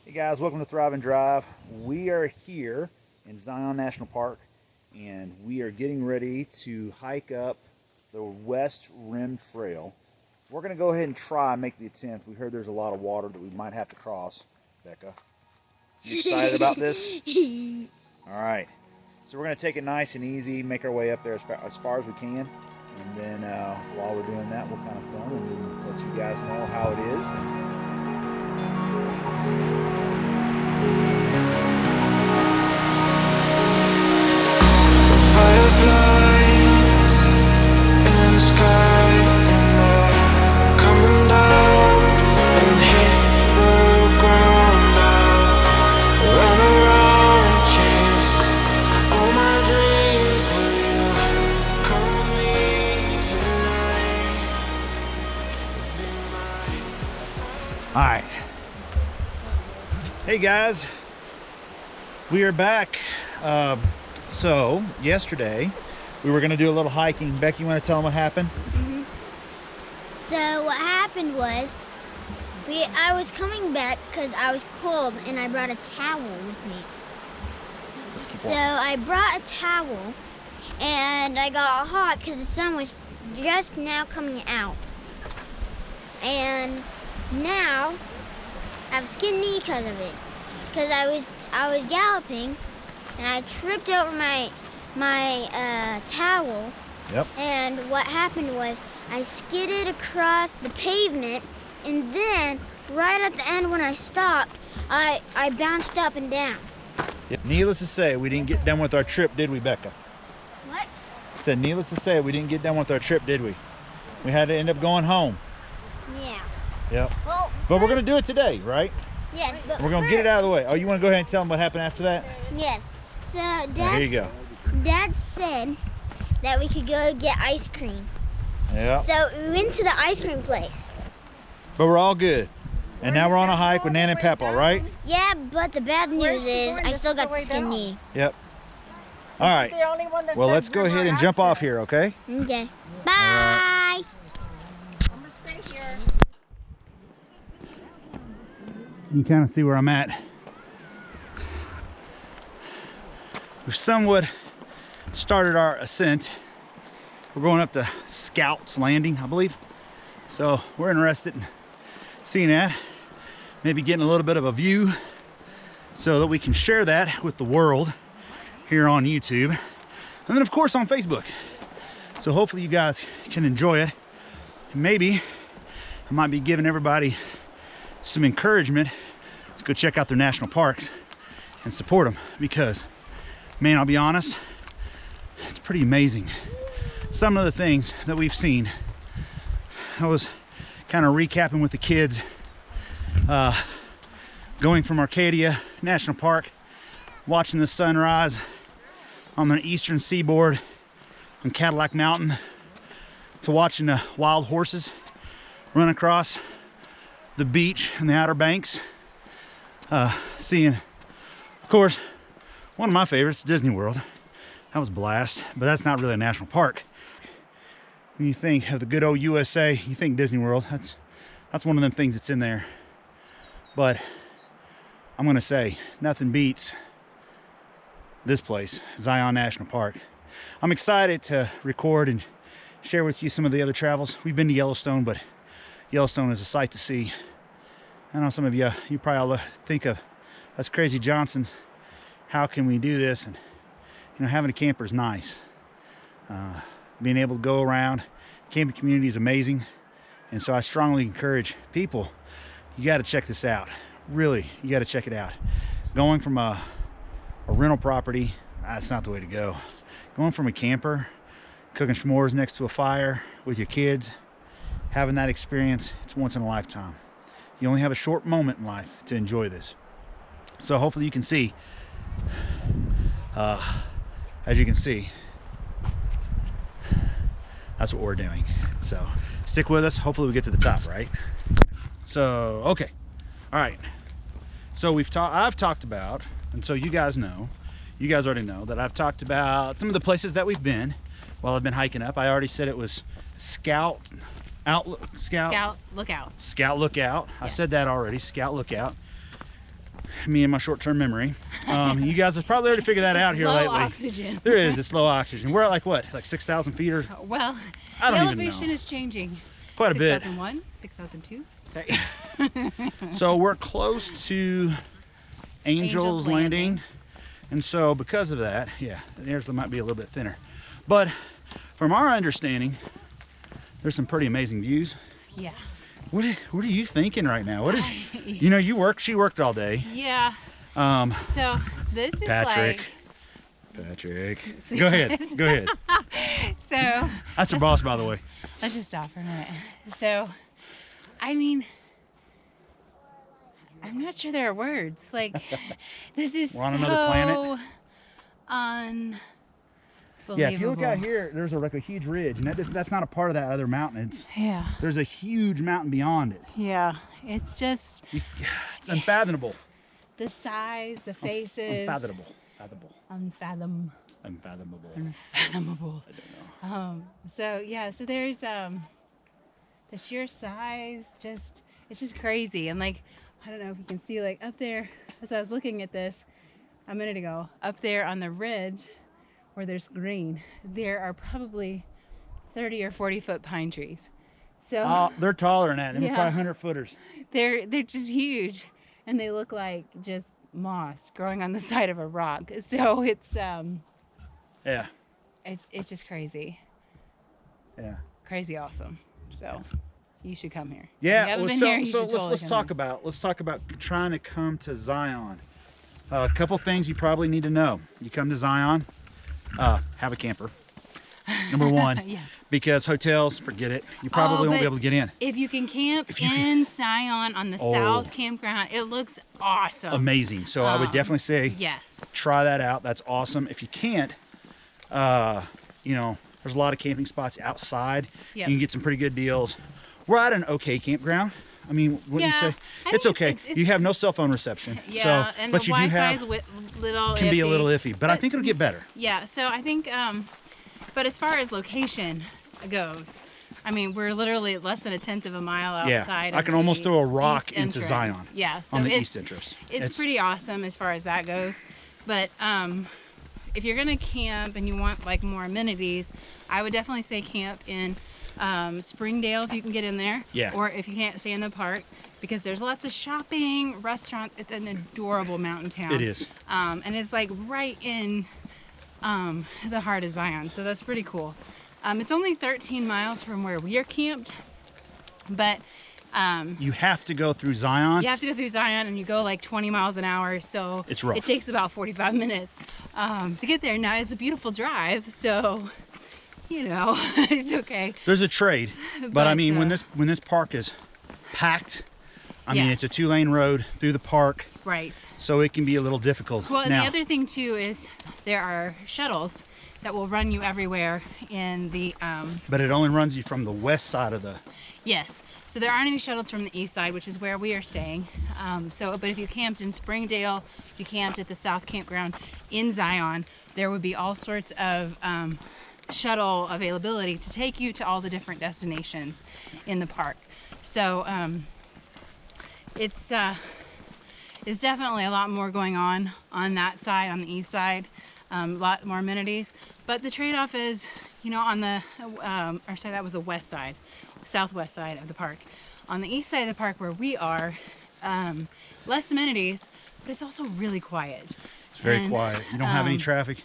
Hey guys, welcome to Thrive and Drive. We are here in Zion National Park and we are getting ready to hike up the West Rim Trail. We're going to go ahead and try and make the attempt. We heard there's a lot of water that we might have to cross. Becca, you excited about this? All right. So we're going to take it nice and easy, make our way up there as far as we can. And then while we're doing that, we'll kind of film and then let you guys know how it is. Firefly in the sky, and they're coming down and hit the ground. I run around, chase all my dreams. Will you come with me tonight? All right. Hey guys, we are back. So yesterday we were going to do a little hiking. Becky, you want to tell them what happened? So what happened was I was coming back because I was cold and I brought a towel with me. Let's keep So walking. I brought a towel and I got hot because the sun was just now coming out. And now I have skin knee because of it. Because I was galloping and I tripped over my towel. Yep. And what happened was I skidded across the pavement, and then right at the end when I stopped, I bounced up and down. Yep. Needless to say, we didn't get done with our trip, did we, Becca? What? Said needless to say, we didn't get done with our trip, did we? We had to end up going home. Yeah. Yep. Well, But we're going to do it today, right? yes, but We're going to get it out of the way. Oh, you want to go ahead and tell them what happened after that? Yes. So Here you go. Dad said that we could go get ice cream. Yeah. So we went to the ice cream place. But we're all good. And now we're on a hike with Nan and Peppa, right? Yeah, but the bad news she is going? I This still is the got the way skin down. knee. Yep. All right. The only one that Well, said let's go river ahead and jump off access. here, okay? Okay. Bye. I'm gonna stay here. You kind of see where I'm at. We've somewhat started our ascent. We're going up to Scout's Landing, I believe. So we're interested in seeing that, maybe getting a little bit of a view so that we can share that with the world here on YouTube. And then of course on Facebook. So hopefully you guys can enjoy it. And maybe I might be giving everybody some encouragement to go check out their national parks and support them, because man, I'll be honest, it's pretty amazing some of the things that we've seen. I was kind of recapping with the kids, going from Arcadia National Park, watching the sunrise on the eastern seaboard on Cadillac Mountain, to watching the wild horses run across the beach and the Outer Banks, seeing, of course, one of my favorites, Disney World. That was a blast, but that's not really a national park. When you think of the good old USA, you think Disney World. That's one of them things that's in there. But I'm gonna say nothing beats this place, Zion National Park. I'm excited to record and share with you some of the other travels. We've been to Yellowstone, but Yellowstone is a sight to see. I know some of you probably all think of us crazy Johnsons. How can we do this? And you know, having a camper is nice. Being able to go around, camping community is amazing. And so I strongly encourage people, you got to check this out. Really, you got to check it out. Going from a rental property, that's not the way to go. Going from a camper, cooking s'mores next to a fire with your kids, having that experience, it's once in a lifetime. You only have a short moment in life to enjoy this. So hopefully you can see, as you can see, that's what we're doing. So stick with us. Hopefully we get to the top, right? So, okay. All right. So I've talked about, and so you guys already know that I've talked about some of the places that we've been while I've been hiking up. I already said it was Scout Lookout. Lookout. Scout Lookout. I Yes. said that already, Scout Lookout. Me and my short-term memory. You guys have probably already figured that out here Low lately. oxygen. There is, it's low oxygen. We're at like what, like 6,000 feet or Well, I the don't even elevation know. is changing. Quite a bit. 6,001, 6,002. Sorry. So we're close to Angel's Landing. And so because of that, yeah, the airs might be a little bit thinner. But from our understanding, there's some pretty amazing views. Yeah. What are you thinking right now? What is, you know, she worked all day. Yeah. So this is Patrick. Go ahead. Go ahead. So That's her boss, by the way. let's just stop for a minute. So, I mean, I'm not sure there are words. Like, this is We're on another planet. Unbelievable. Yeah, if you look out here, there's like a huge ridge, and that's not a part of that other mountain. Yeah. There's a huge mountain beyond it. Yeah. It's just It's unfathomable. the size, the faces. Unfathomable. Unfathomable. Unfathomable. Unfathomable. I don't know. So yeah, so there's the sheer size, it's just crazy. And like, I don't know if you can see, like up there, as I was looking at this a minute ago, up there on the ridge where there's green, there are probably 30 or 40 foot pine trees. So Oh, they're taller than that. They're Yeah. probably 100 footers. they're just huge, and they look like just moss growing on the side of a rock. So it's Yeah. it's just crazy. Yeah. Crazy awesome. So you should come here. If Yeah. you haven't Well, been here, you should let's totally come talk about trying to come to Zion. A couple things you probably need to know. You come to Zion, have a camper. Number one, Yeah. because hotels, forget it. You probably won't be but able to get in. If you can camp If you in Zion on the Oh. South Campground, it looks awesome. Amazing. So I would definitely say Yes. try that out. That's awesome. If you can't, you know, there's a lot of camping spots outside. Yep. You can get some pretty good deals. We're at an okay campground. I mean, wouldn't you Yeah, say? I It's think okay. it's- you have no cell phone reception. Yeah, So, and but the you do Wi-Fi's have, little can be a iffy. little iffy, but I But- think it'll get better. Yeah, so I think, but as far as location goes, I mean, we're literally less than a tenth of a mile outside. I of can almost the throw a rock east into entrance. Zion Yeah, so on the it's, east entrance. It's pretty awesome as far as that goes. But if you're gonna camp and you want like more amenities, I would definitely say camp in Springdale if you can get in there. Yeah. Or if you can't stay in the park, because there's lots of shopping, restaurants. It's an adorable mountain town. It is. And it's like right in the heart of Zion, so that's pretty cool. It's only 13 miles from where we are camped, but You have to go through Zion. you have to go through Zion, and you go like 20 miles an hour, so It's rough. it takes about 45 minutes to get there. Now, it's a beautiful drive, so, you know, it's okay. There's a trade, but I mean, when uh, this park is packed, I mean, Yes. it's a 2-lane road through the park, Right. so it can be a little difficult. Well, and now, the other thing, too, is there are shuttles that will run you everywhere in the, but it only runs you from the west side of the. yes. So there aren't any shuttles from the east side, which is where we are staying. But if you camped in Springdale, if you camped at the South Campground in Zion, there would be all sorts of shuttle availability to take you to all the different destinations in the park. So it's definitely a lot more going on that side, on the east side, a lot more amenities. But the trade-off is, you know, on the, or sorry, that was the west side, southwest side of the park. On the east side of the park where we are, less amenities, but it's also really quiet. It's very And, quiet. You don't have any traffic.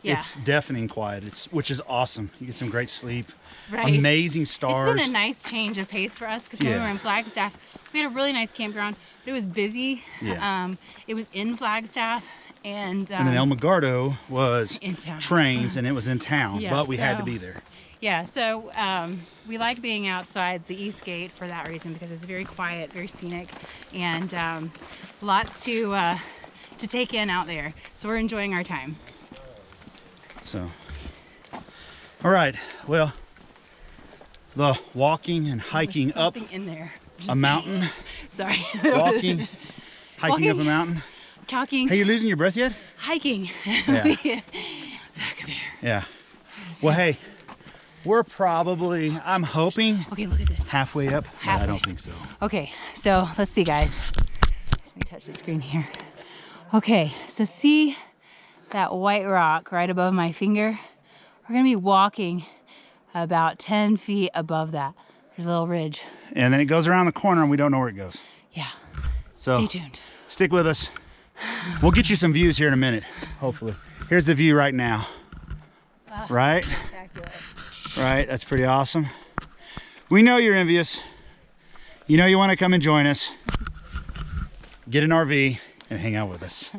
yeah. It's deafening quiet. Which is awesome. You get some great sleep. Right. Amazing stars. It's been a nice change of pace for us because when we Yeah. were in Flagstaff, we had a really nice campground, but it was busy. Yeah. It was in Flagstaff, and And then El Magardo was in town. trains, and it was in town, Yeah, but we had to so- be there. Yeah, so we like being outside the East Gate for that reason, because it's very quiet, very scenic, and lots to take in out there. So we're enjoying our time. So, all right. Well, the walking and hiking There's up something in there. a mountain, Sorry. walking, hiking up a mountain. Talking. Hey, you losing your breath yet? Hiking. Yeah. Come here. Yeah. Well, hey, we're probably, I'm hoping, Okay, look at this. halfway up. But I Halfway. don't think so. Okay, so let's see, guys. Let me touch the screen here. Okay, so see that white rock right above my finger? We're gonna be walking about 10 feet above that. There's a little ridge. And then it goes around the corner and we don't know where it goes. Yeah, So stay tuned. stick with us. We'll get you some views here in a minute, hopefully. Here's the view right now. Right? Spectacular. Right, that's pretty awesome. We know you're envious. You know you want to come and join us. Get an RV and hang out with us.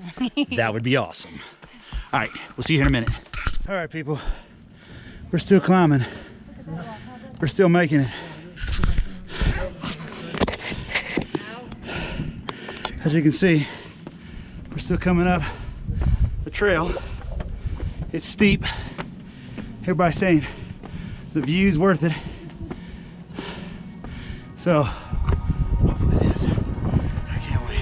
That would be awesome. All right, we'll see you here in a minute. All right, people. We're still climbing. We're still making it. As you can see, we're still coming up the trail. It's steep. Everybody's saying the view's worth it. So, hopefully it is. I can't wait.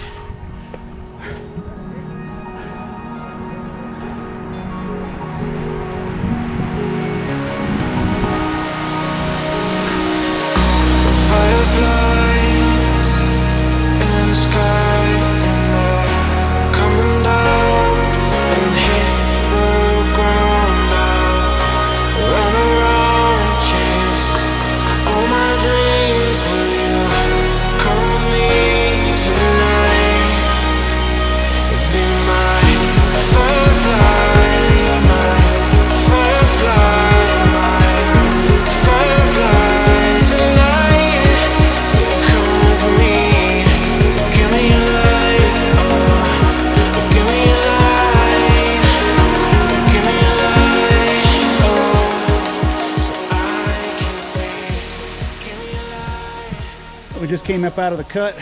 Fireflies in the sky, and they're coming down and hit the ground. I'll run around, chase all my dreams. Will you come with me tonight? Be my firefly, my firefly, my firefly tonight. Come with me, give me a light, oh, give me a light, give me a light, oh, so I can see. Give me a light. We just came up out of the cut,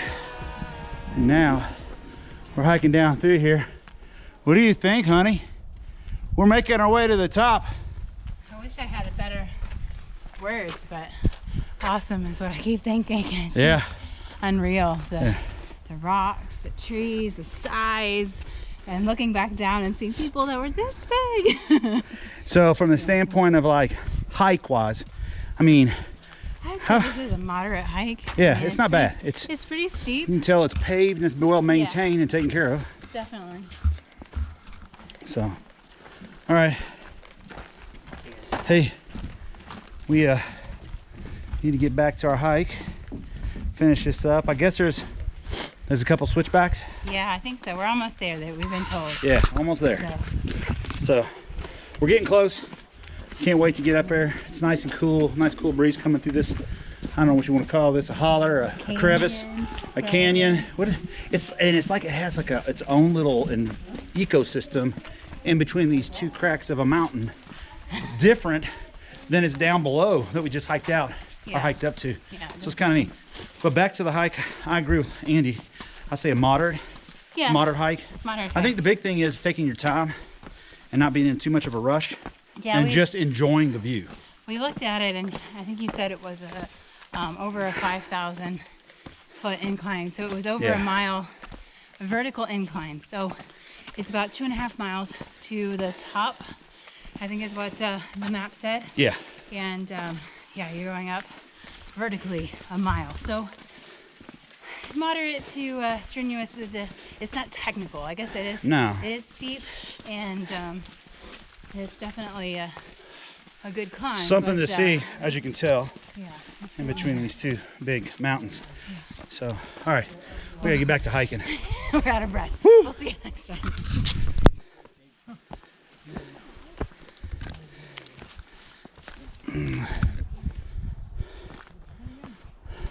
and now we're hiking down through here. What do you think, honey? We're making our way to the top. I wish I had a better words, but awesome is what I keep thinking. It's Yeah. just unreal. Yeah. The rocks, the trees, the size, and looking back down and seeing people that were this big. So from the standpoint of like hike wise, I mean, I'd Huh. say this is a moderate hike. yeah, and it's not bad. pretty- it's pretty steep, You can tell it's paved and it's well maintained and taken care of. definitely. So, all right. Hey, we need to get back to our hike, finish this up. I guess there's a couple switchbacks. Yeah, I think so. We're almost there. We've been told. Yeah, almost there. So, So we're getting close. Can't wait to get up there. It's nice and cool. Nice cool breeze coming through this. I don't know what you want to call this, a holler, a crevice, a canyon. It's like it has like its own little ecosystem in between these two cracks of a mountain. Different than it's down below that we just hiked out or Yeah. hiked up to. Yeah, So it's kind of neat. But back to the hike, I agree with Andy. I say a moderate yeah, moderate hike. moderate I think the big thing is taking your time and not being in too much of a rush yeah, and just enjoying the view. we looked at it, and I think you said it was over a 5,000 foot incline. So it was over Yeah. a mile vertical incline. So it's about 2.5 miles to the top, I think is what the map said. Yeah. And yeah, you're going up vertically a mile. So moderate to strenuous. It's not technical. I guess it is. No. It is steep, and it's definitely a good climb. Something but, to see, as you can tell, Yeah. in between these two big mountains. So, all right, we gotta get back to hiking. We're out of breath. We'll see you next time.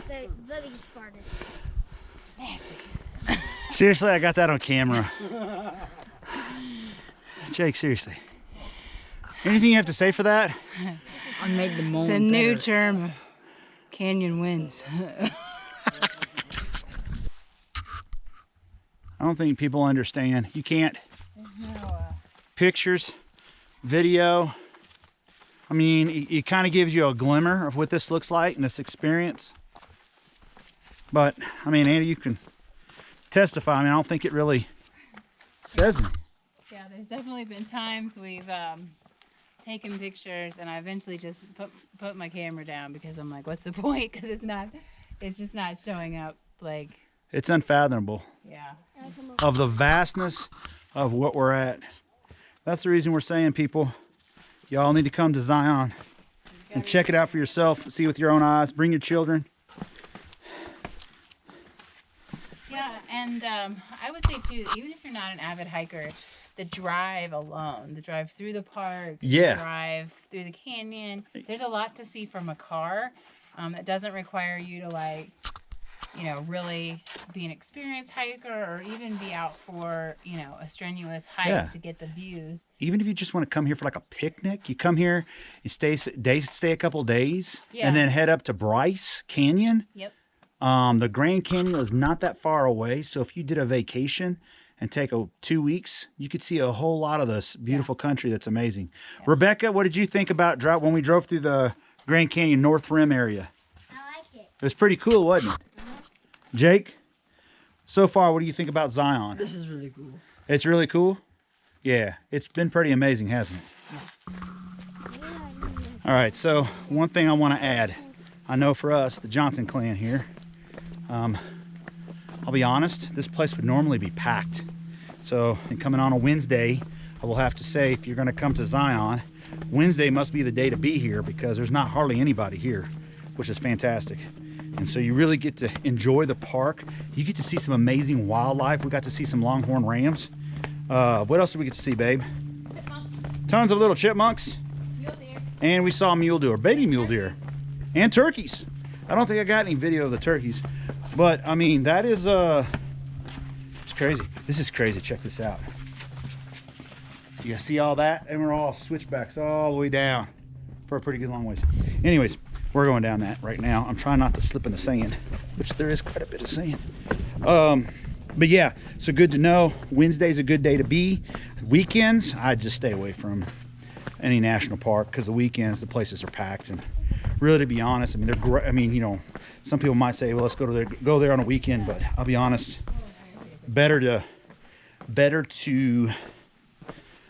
Bubby just farted. Nasty. Seriously, I got that on camera. Jake, seriously. Anything you have to say for that? I made the moment. It's a new better. term. Canyon wins. I don't think people understand. You can't. Pictures, video. I mean, it kind of gives you a glimmer of what this looks like and this experience. But, I mean, Andy, you can testify. I mean, I don't think it really says anything. Yeah, there's definitely been times we've taken pictures, and I eventually just put my camera down because I'm like, what's the point? Because it's just not showing up like It's unfathomable Yeah. of the vastness of what we're at. That's the reason we're saying, people, y'all need to come to Zion and check it out for yourself. See with your own eyes. Bring your children. Yeah, and I would say too, even if you're not an avid hiker, the drive alone, the drive through the park, Yeah. the drive through the canyon, there's a lot to see from a car. It doesn't require you to like, you know, really be an experienced hiker or even be out for, you know, a strenuous hike Yeah. to get the views. Even if you just want to come here for like a picnic, you come here, you stay a couple days, Yeah. and then head up to Bryce Canyon. Yep. The Grand Canyon is not that far away, so if you did a vacation and take 2 weeks, you could see a whole lot of this beautiful country that's amazing. Yeah. Rebecca, what did you think about when we drove through the Grand Canyon North Rim area? I liked it. It was pretty cool, wasn't it? Jake, so far, what do you think about Zion? This is really cool. It's really cool? Yeah, it's been pretty amazing, hasn't it? All right, so one thing I want to add. I know for us, the Johnson clan here, I'll be honest, this place would normally be packed. So, and coming on a Wednesday, I will have to say, if you're going to come to Zion, Wednesday must be the day to be here because there's not hardly anybody here, which is fantastic. And so you really get to enjoy the park. You get to see some amazing wildlife. We got to see some longhorn rams. What else did we get to see, babe? Tons of little chipmunks. Mule deer. And we saw mule deer, baby mule deer, and turkeys. I don't think I got any video of the turkeys, but I mean, that is, it's crazy. This is crazy. Check this out. You guys see all that? And we're all switchbacks all the way down for a pretty good long ways. Anyways, we're going down that right now. I'm trying not to slip in the sand, which there is quite a bit of sand. But yeah, so good to know. Wednesday's a good day to be. Weekends, I just stay away from any national park because the weekends, the places are packed. And really, to be honest, I mean, they're great. I mean, you know, some people might say, well, let's go there on a weekend, but I'll be honest, better to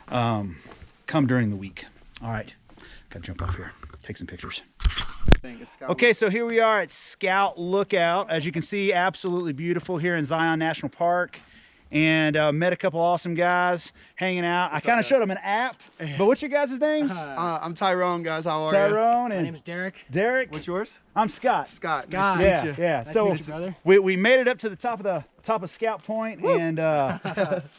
come during the week. All right, gotta jump off here, take some pictures. Okay, so here we are at Scout Lookout. As you can see, absolutely beautiful here in Zion National Park. And met a couple awesome guys hanging out. I kind of showed them an app, but what's your guys' names? I'm Tyrone, guys. How are you? Tyrone. My And name is Derek. Derek. What's yours? I'm Scott. Scott. Scott. Nice to meet you. Yeah. Nice So to meet you, brother. we made it up to the top of Scout Point, and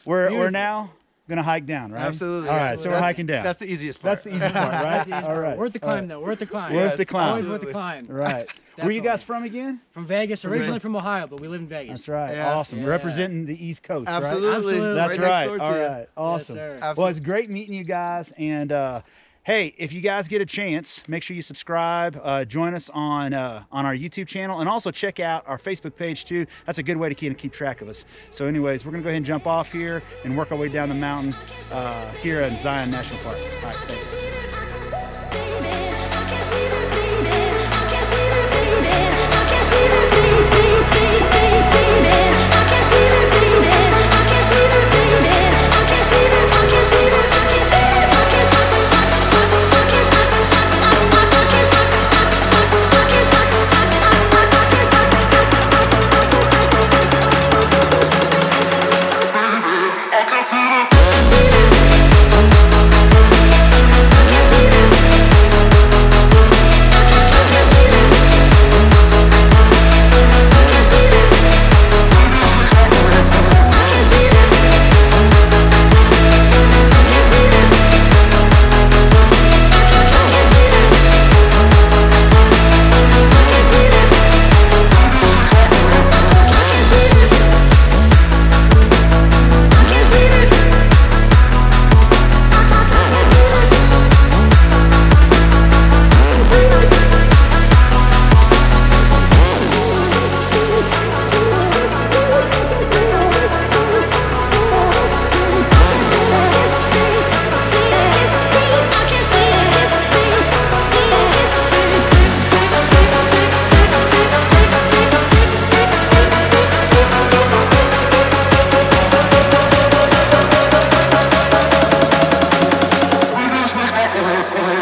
we're now gonna hike down, right? Absolutely. All right, so we're hiking down. That's the easiest part. That's the easy part, right? All All right. Worth the climb, though. Worth the climb. Worth the climb. Always worth the climb. Right. Where you guys from again? From Vegas. Originally from Ohio, but we live in Vegas. That's right. Yeah. Awesome. Yeah. Representing the East Coast, right? Absolutely. Absolutely. That's right. right. Next door to All you. right. Awesome. sir. Well, Absolutely. it's great meeting you guys. And hey, if you guys get a chance, make sure you subscribe. Join us on our YouTube channel, and also check out our Facebook page too. That's a good way to keep track of us. So, anyways, we're gonna go ahead and jump off here and work our way down the mountain here in Zion National Park. All right, thanks.